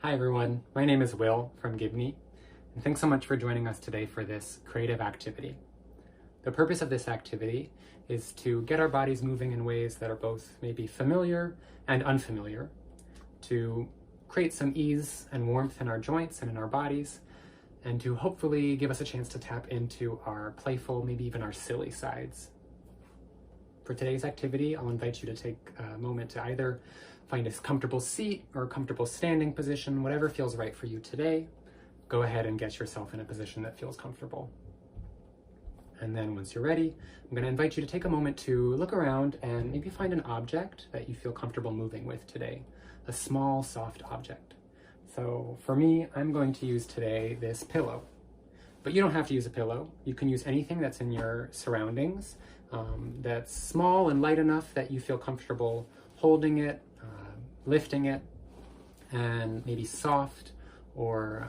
Hi everyone, my name is Will from Gibney, and thanks so much for joining us today for this creative activity. The purpose of this activity is to get our bodies moving in ways that are both maybe familiar and unfamiliar, to create some ease and warmth in our joints and in our bodies, and to hopefully give us a chance to tap into our playful, maybe even our silly sides. For today's activity, I'll invite you to take a moment to either find a comfortable seat or a comfortable standing position, whatever feels right for you today. Go ahead and get yourself in a position that feels comfortable. And then once you're ready, I'm going to invite you to take a moment to look around and maybe find an object that you feel comfortable moving with today, a small, soft object. So for me, I'm going to use today this pillow. But you don't have to use a pillow. You can use anything that's in your surroundings that's small and light enough that you feel comfortable holding it, lifting it, and maybe soft or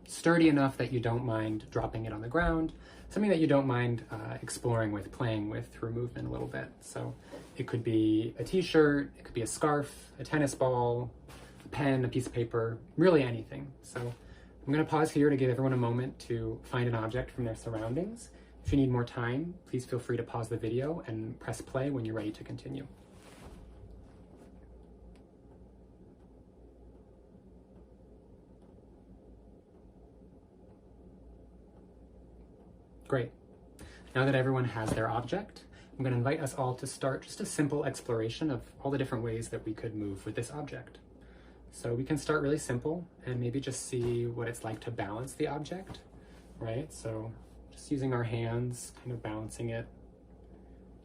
sturdy enough that you don't mind dropping it on the ground, something that you don't mind exploring with, playing with through movement a little bit. So it could be a t-shirt, it could be a scarf, a tennis ball, a pen, a piece of paper, really anything. So I'm going to pause here to give everyone a moment to find an object from their surroundings. If you need more time, please feel free to pause the video and press play when you're ready to continue. Great. Now that everyone has their object, I'm going to invite us all to start just a simple exploration of all the different ways that we could move with this object. So we can start really simple and maybe just see what it's like to balance the object, right? So just using our hands, kind of balancing it.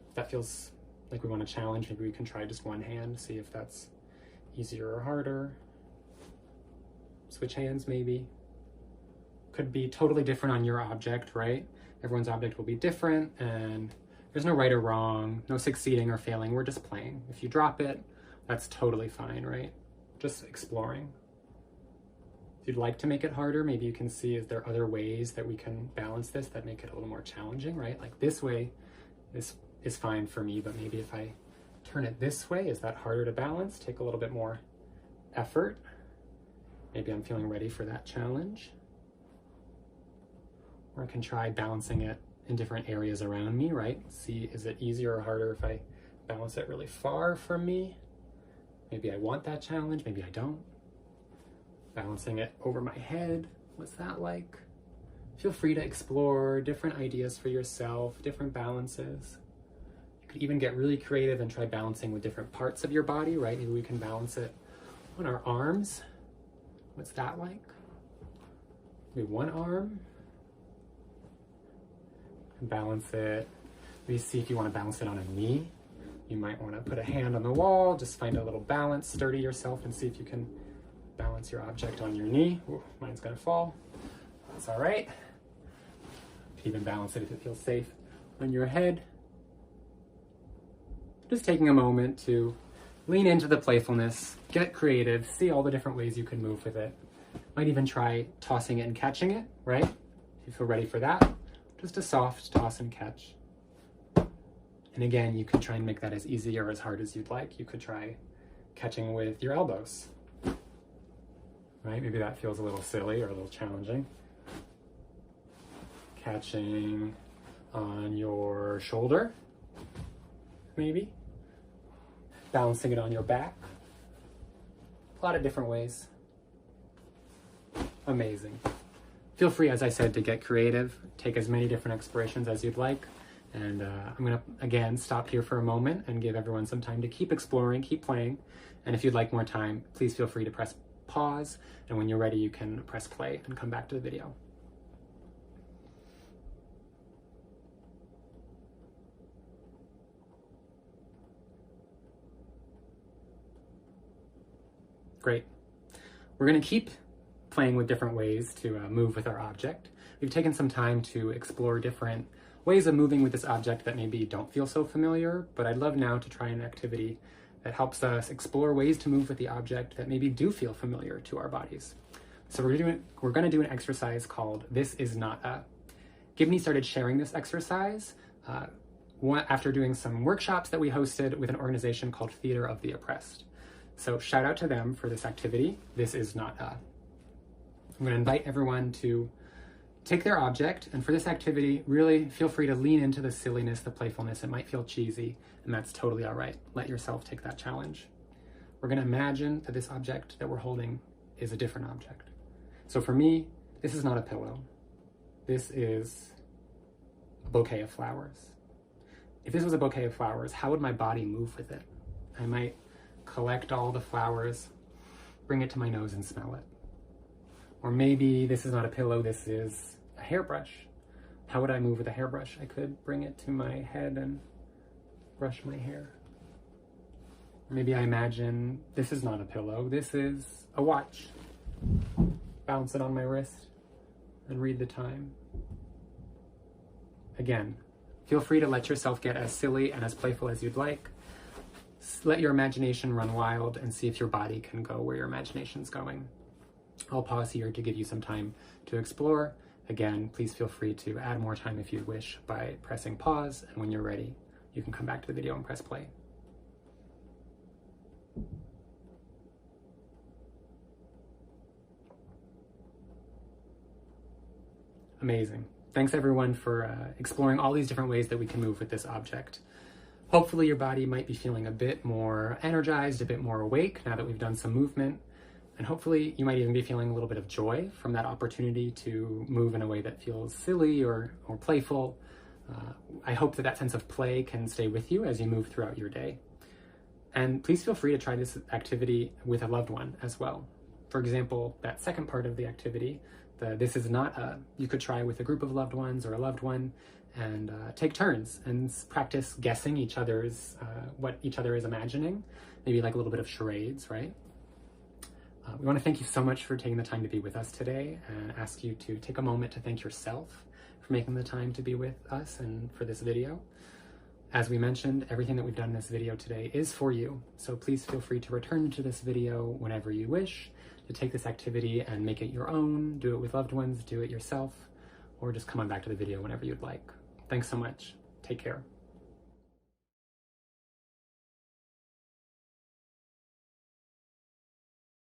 If that feels like we want to challenge, maybe we can try just one hand, see if that's easier or harder. Switch hands maybe. Could be totally different on your object, right? Everyone's object will be different, and there's no right or wrong, no succeeding or failing. We're just playing. If you drop it, that's totally fine, right? Just exploring. If you'd like to make it harder, maybe you can see is there other ways that we can balance this that make it a little more challenging, right? Like this way, this is fine for me, but maybe if I turn it this way, is that harder to balance? Take a little bit more effort. Maybe I'm feeling ready for that challenge. Or I can try balancing it in different areas around me, right? See, is it easier or harder if I balance it really far from me? Maybe I want that challenge, maybe I don't. Balancing it over my head, what's that like? Feel free to explore different ideas for yourself, different balances. You could even get really creative and try balancing with different parts of your body, right? Maybe we can balance it on our arms. What's that like? Maybe one arm. Balance it. Maybe see if you want to balance it on a knee. You might want to put a hand on the wall, just find a little balance, sturdy yourself, and see if you can balance your object on your knee. Ooh, mine's gonna fall. That's all right. You can even balance it if it feels safe on your head. Just taking a moment to lean into the playfulness, get creative, see all the different ways you can move with it. Might even try tossing it and catching it, right? If you feel ready for that. Just a soft toss and catch. And again, you can try and make that as easy or as hard as you'd like. You could try catching with your elbows, right? Maybe that feels a little silly or a little challenging. Catching on your shoulder, maybe. Balancing it on your back. A lot of different ways. Amazing. Feel free, as I said, to get creative, take as many different explorations as you'd like. And I'm gonna, again, stop here for a moment and give everyone some time to keep exploring, keep playing. And if you'd like more time, please feel free to press pause. And when you're ready, you can press play and come back to the video. Great. We're gonna keep playing with different ways to move with our object. We've taken some time to explore different ways of moving with this object that maybe don't feel so familiar, but I'd love now to try an activity that helps us explore ways to move with the object that maybe do feel familiar to our bodies. So we're gonna do an exercise called This Is Not A. Gibney started sharing this exercise after doing some workshops that we hosted with an organization called Theater of the Oppressed. So shout out to them for this activity. This is not a. I'm going to invite everyone to take their object, and for this activity, really feel free to lean into the silliness, the playfulness. It might feel cheesy, and that's totally all right. Let yourself take that challenge. We're going to imagine that this object that we're holding is a different object. So for me, this is not a pillow. This is a bouquet of flowers. If this was a bouquet of flowers, how would my body move with it? I might collect all the flowers, bring it to my nose and smell it. Or maybe this is not a pillow, this is a hairbrush. How would I move with a hairbrush? I could bring it to my head and brush my hair. Maybe I imagine this is not a pillow, this is a watch. Bounce it on my wrist and read the time. Again, feel free to let yourself get as silly and as playful as you'd like. Let your imagination run wild and see if your body can go where your imagination's going. I'll pause here to give you some time to explore. Again, please feel free to add more time if you wish by pressing pause, and when you're ready, you can come back to the video and press play. Amazing. Thanks everyone for exploring all these different ways that we can move with this object. Hopefully your body might be feeling a bit more energized, a bit more awake now that we've done some movement. And hopefully you might even be feeling a little bit of joy from that opportunity to move in a way that feels silly or playful. I hope that that sense of play can stay with you as you move throughout your day. And please feel free to try this activity with a loved one as well. For example, that second part of the activity, this is not a, you could try with a group of loved ones or a loved one and take turns and practice guessing each other's, what each other is imagining, maybe like a little bit of charades, right? We want to thank you so much for taking the time to be with us today and ask you to take a moment to thank yourself for making the time to be with us and for this video. As we mentioned, everything that we've done in this video today is for you, so please feel free to return to this video whenever you wish, to take this activity and make it your own, do it with loved ones, do it yourself, or just come on back to the video whenever you'd like. Thanks so much. Take care.